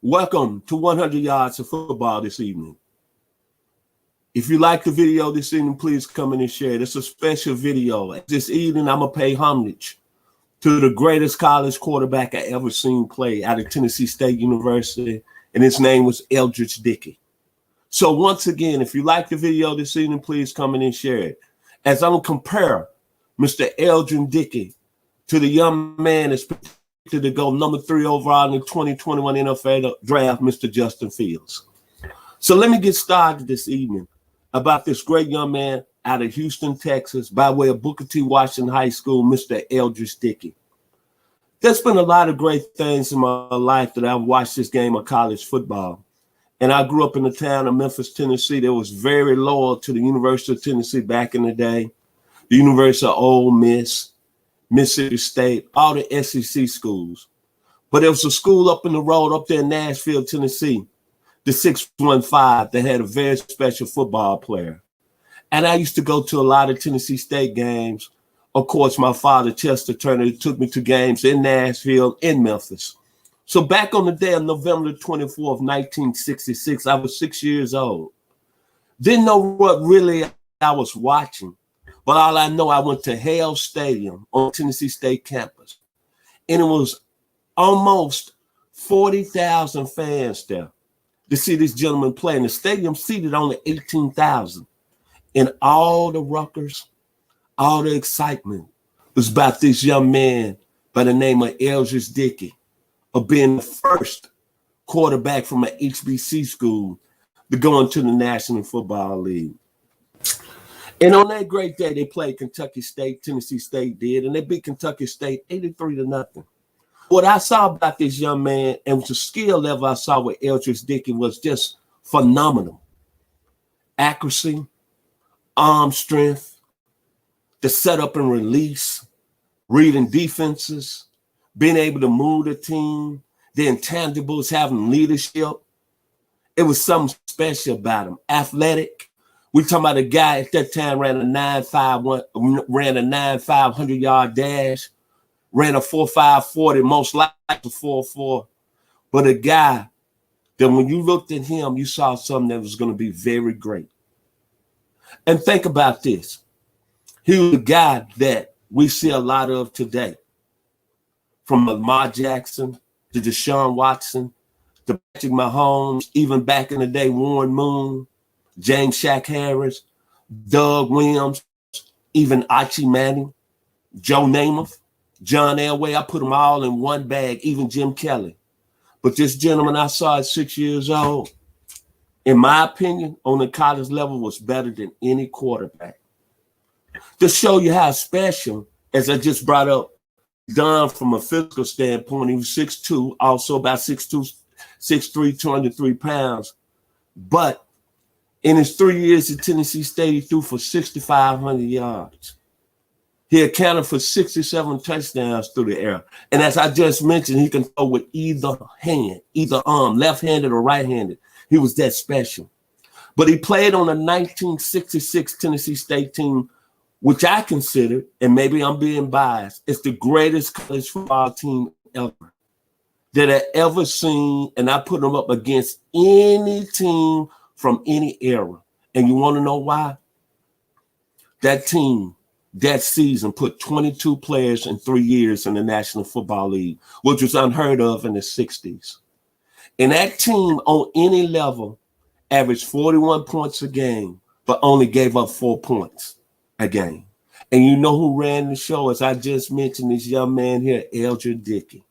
Welcome to 100 Yards of Football this evening. If you like the video this evening, please come in and share it. It's a special video. This evening, I'm going to pay homage to the greatest college quarterback I ever seen play out of Tennessee State University, and his name was Eldridge Dickey. So once again, if you like the video this evening, please come in and share it. As I'm going to compare Mr. Eldridge Dickey to the young man that's to go number 3 overall in the 2021 NFL draft, Mr. Justin Fields. So let me get started this evening about this great young man out of Houston, Texas, by way of Booker T. Washington High School, Mr. Eldridge Dickey. There's been a lot of great things in my life that I've watched this game of college football. And I grew up in the town of Memphis, Tennessee, that was very loyal to the University of Tennessee back in the day, the University of Ole Miss, Mississippi State, all the SEC schools. But there was a school up in the road up there in Nashville, Tennessee, the 615, that had a very special football player. And I used to go to a lot of Tennessee State games. Of course, my father, Chester Turner, took me to games in Nashville, in Memphis. So back on the day of November 24th, 1966, I was 6 years old. Didn't know what really I was watching. But all I know, I went to Hale Stadium on Tennessee State campus. And it was almost 40,000 fans there to see this gentleman play. And the stadium seated only 18,000. And all the ruckers, all the excitement was about this young man by the name of Eldridge Dickey, of being the first quarterback from an HBC school to go into the National Football League. And on that great day, they played Kentucky State, Tennessee State did, and they beat Kentucky State 83-0. What I saw about this young man and the skill level I saw with Eldridge Dickey was just phenomenal. Accuracy, arm strength, the setup and release, reading defenses, being able to move the team, the intangibles, having leadership. It was something special about him. Athletic. We talking about a guy at that time ran a 9.5 100-yard dash, ran a 4.5 40, most likely a 4.4. But a guy that when you looked at him, you saw something that was going to be very great. And think about this. He was a guy that we see a lot of today. From Lamar Jackson to Deshaun Watson to Patrick Mahomes, even back in the day, Warren Moon, James Shaq Harris, Doug Williams, even Archie Manning, Joe Namath, John Elway. I put them all in one bag, even Jim Kelly. But this gentleman I saw at 6 years old, in my opinion, on the college level was better than any quarterback. To show you how special, as I just brought up, Don from a physical standpoint, he was 6'2", also about 6'2", 6'3", 203 pounds. But in his 3 years at Tennessee State, he threw for 6,500 yards. He accounted for 67 touchdowns through the air. And as I just mentioned, he can throw with either hand, either arm, left-handed or right-handed. He was that special. But he played on a 1966 Tennessee State team, which I consider, and maybe I'm being biased, it's the greatest college football team ever that I ever seen. And I put them up against any team from any era. And you want to know why? That team, that season, put 22 players in 3 years in the National Football League, which was unheard of in the 60s. And that team on any level averaged 41 points a game, but only gave up 4 points a game. And you know who ran the show? As I just mentioned, this young man here, Eldridge Dickey.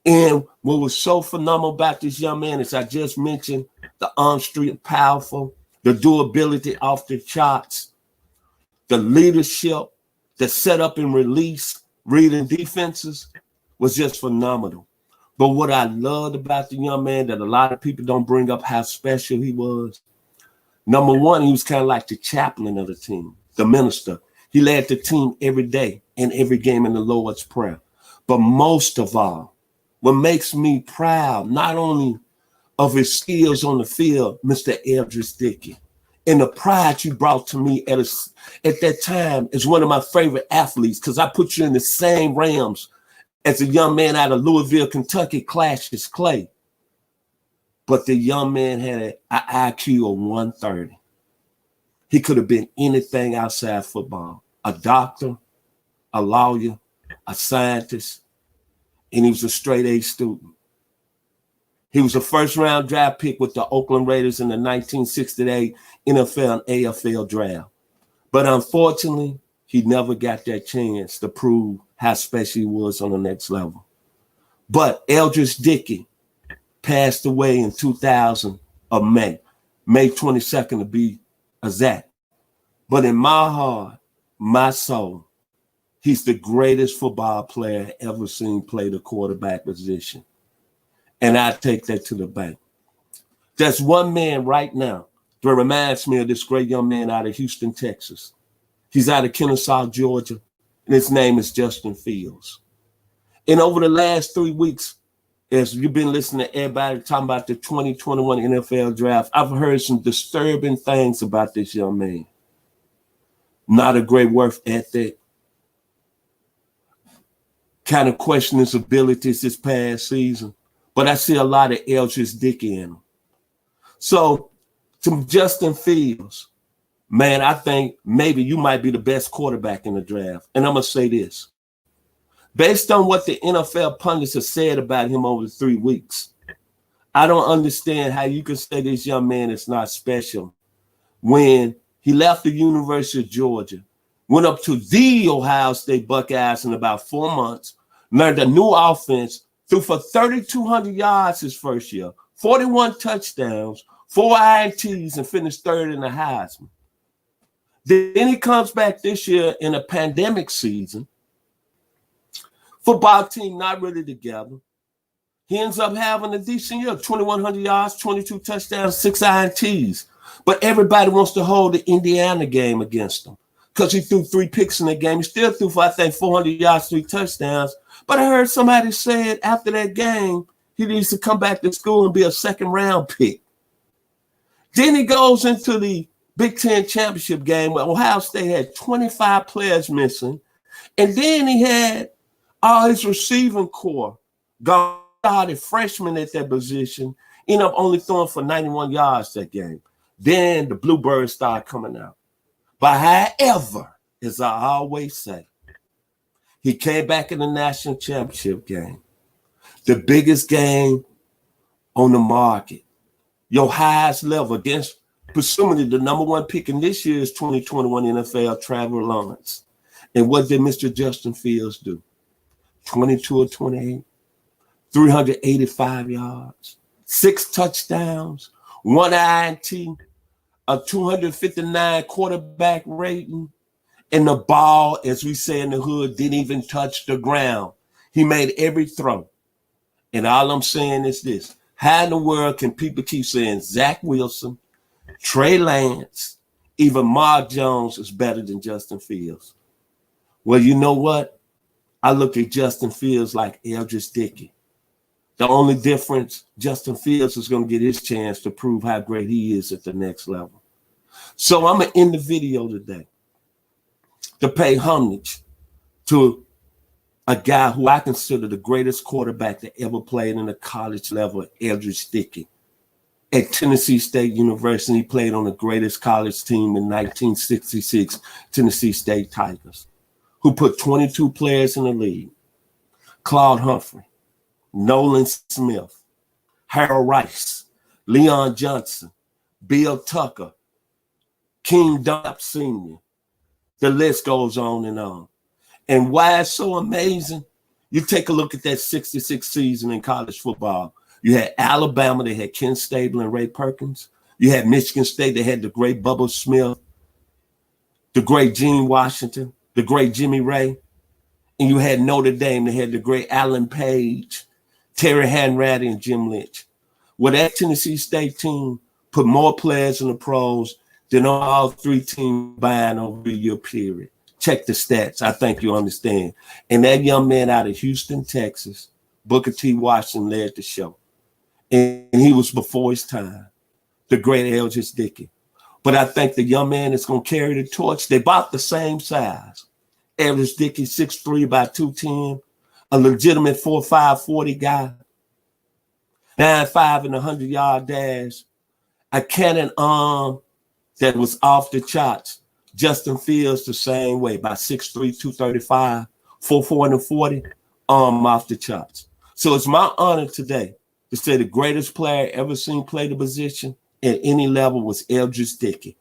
And what was so phenomenal about this young man, as I just mentioned, the arm strength powerful, the durability off the charts, the leadership, the setup and release, reading defenses was just phenomenal. But what I loved about the young man that a lot of people don't bring up how special he was, number one, he was kind of like the chaplain of the team, the minister. He led the team every day in every game in the Lord's Prayer. But most of all, what makes me proud, not only of his skills on the field, Mr. Eldridge Dickey, and the pride you brought to me at that time as one of my favorite athletes, because I put you in the same realms as a young man out of Louisville, Kentucky, Cassius Clay, But the young man had an IQ of 130. He could have been anything outside football. A doctor, a lawyer, a scientist, and he was a straight-A student. He was a first-round draft pick with the Oakland Raiders in the 1968 NFL and AFL draft. But unfortunately, he never got that chance to prove how special he was on the next level. But Eldridge Dickey passed away in 2000 of May 22nd to be exact. But in my heart, my soul, he's the greatest football player I ever seen play the quarterback position. And I take that to the bank. There's one man right now that reminds me of this great young man out of Houston, Texas. He's out of Kennesaw, Georgia, and his name is Justin Fields. And over the last 3 weeks, as you've been listening to everybody talking about the 2021 NFL draft, I've heard some disturbing things about this young man. Not a great work ethic. Kind of questioning his abilities this past season. But I see a lot of Eldridge Dickey in him. So, to Justin Fields, man, I think maybe you might be the best quarterback in the draft. And I'm going to say this. Based on what the NFL pundits have said about him over the 3 weeks, I don't understand how you can say this young man is not special when he left the University of Georgia, went up to the Ohio State Buckeyes in about 4 months, learned a new offense, threw for 3,200 yards his first year, 41 touchdowns, 4 INTs, and finished third in the Heisman. Then he comes back this year in a pandemic season. Football team not really together. He ends up having a decent year, 2,100 yards, 22 touchdowns, 6 INTs. But everybody wants to hold the Indiana game against him because he threw 3 picks in the game. He still threw for, I think, 400 yards, 3 touchdowns. But I heard somebody say after that game, he needs to come back to school and be a second-round pick. Then he goes into the Big Ten championship game where Ohio State had 25 players missing. And then he had all his receiving core guarded freshmen at that position, end up only throwing for 91 yards that game. Then the Bluebirds start coming out. But however, as I always say, he came back in the national championship game, the biggest game on the market, your highest level against presumably the number 1 pick in this year's 2021 NFL, Trevor Lawrence. And what did Mr. Justin Fields do? 22 or 28, 385 yards, 6 touchdowns, 1 INT, a 259 quarterback rating, and the ball, as we say in the hood, didn't even touch the ground. He made every throw. And all I'm saying is this. How in the world can people keep saying Zach Wilson, Trey Lance, even Mark Jones is better than Justin Fields? Well, you know what? I look at Justin Fields like Eldridge Dickey. The only difference, Justin Fields is going to get his chance to prove how great he is at the next level. So I'm going to end the video today to pay homage to a guy who I consider the greatest quarterback that ever played in the college level, Eldridge Dickey. At Tennessee State University, he played on the greatest college team in 1966, Tennessee State Tigers, who put 22 players in the league. Claude Humphrey, Nolan Smith, Harold Rice, Leon Johnson, Bill Tucker, King Dunlap Sr. The list goes on and on. And why it's so amazing, you take a look at that 66 season in college football. You had Alabama, they had Ken Stabler and Ray Perkins. You had Michigan State, they had the great Bubba Smith, the great Gene Washington, the great Jimmy Ray. And you had Notre Dame, they had the great Alan Page, Terry Hanratty, and Jim Lynch. Well, that Tennessee State team put more players in the pros than all 3 teams combined over a year period. Check the stats. I think you understand. And that young man out of Houston, Texas, Booker T. Washington, led the show. And he was before his time, the great Eldridge Dickey. But I think the young man is going to carry the torch. They're about the same size. Eldridge Dickey, 6'3", about 210, a legitimate 4'5", 40 guy. 9.5 in the 100-yard dash, a cannon arm that was off the charts. Justin Fields the same way, by 6'3", 235, 4.4 in the 40, arm off the charts. So it's my honor today to say the greatest player ever seen play the position at any level was Eldridge Dickey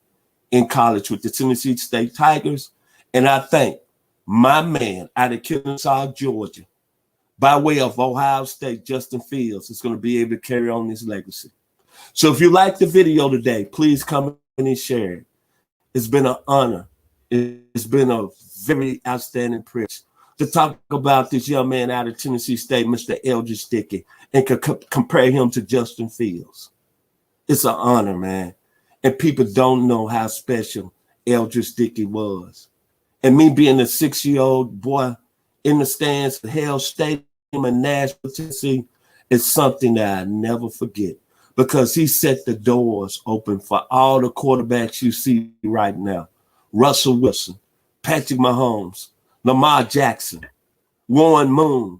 in college with the Tennessee State Tigers. And I thank my man out of Kennesaw, Georgia, by way of Ohio State, Justin Fields, is going to be able to carry on this legacy. So if you like the video today, please come in and share it. It's been an honor. It's been a very outstanding privilege to talk about this young man out of Tennessee State, Mr. Eldridge Dickey, and compare him to Justin Fields. It's an honor, man. And people don't know how special Eldridge Dickey was. And me being a 6-year-old boy in the stands at Hale Stadium in Nashville, Tennessee, is something that I never forget, because he set the doors open for all the quarterbacks you see right now. Russell Wilson, Patrick Mahomes, Lamar Jackson, Warren Moon,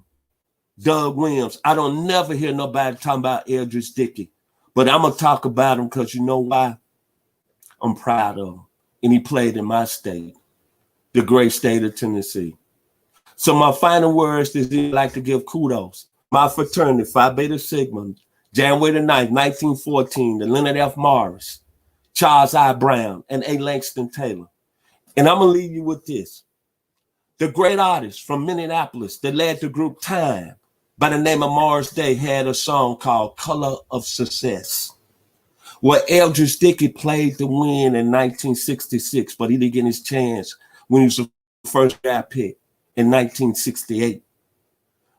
Doug Williams. I don't never hear nobody talking about Eldridge Dickey, but I'm going to talk about him because you know why? I'm proud of him. And he played in my state, the great state of Tennessee. So my final words is I'd like to give kudos. My fraternity, Phi Beta Sigma, January the 9th, 1914, to Leonard F. Morris, Charles I. Brown, and A. Langston Taylor. And I'm going to leave you with this. The great artist from Minneapolis that led the group Time, by the name of Morris Day, had a song called Color of Success, where Eldridge Dickey played to win in 1966, but he didn't get his chance when he was the first draft pick in 1968.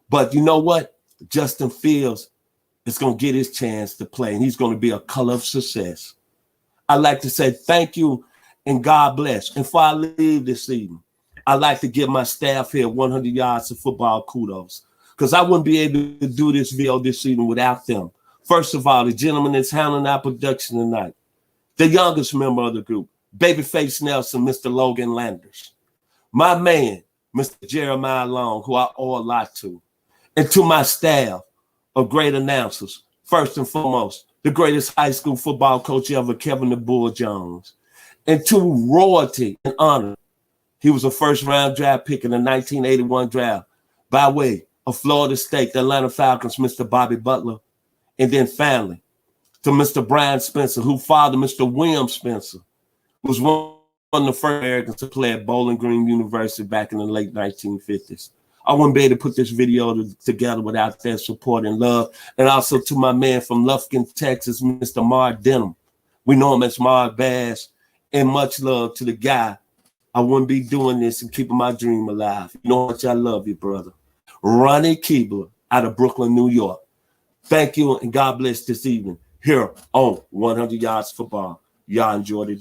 But you know what? Justin Fields is going to get his chance to play, and he's going to be a color of success. I'd like to say thank you and God bless. And before I leave this evening, I'd like to give my staff here 100 yards of football kudos, because I wouldn't be able to do this video this evening without them. First of all, the gentleman that's handling our production tonight, the youngest member of the group, Babyface Nelson, Mr. Logan Landers, my man, Mr. Jeremiah Long, who I owe a lot to, and to my staff of great announcers, first and foremost, the greatest high school football coach ever, Kevin the Bull Jones, and to royalty and honor. He was a first-round draft pick in the 1981 draft by way of Florida State, the Atlanta Falcons, Mr. Bobby Butler, and then finally to Mr. Brian Spencer, who fathered Mr. William Spencer, was one of the first Americans to play at Bowling Green University back in the late 1950s. I wouldn't be able to put this video together without their support and love. And also to my man from Lufkin, Texas, Mr. Mark Denham. We know him as Mark Bass. And much love to the guy. I wouldn't be doing this and keeping my dream alive. You know how much I love you, brother. Ronnie Keebler out of Brooklyn, New York. Thank you and God bless this evening here on 100 Yards Football. Y'all enjoyed it.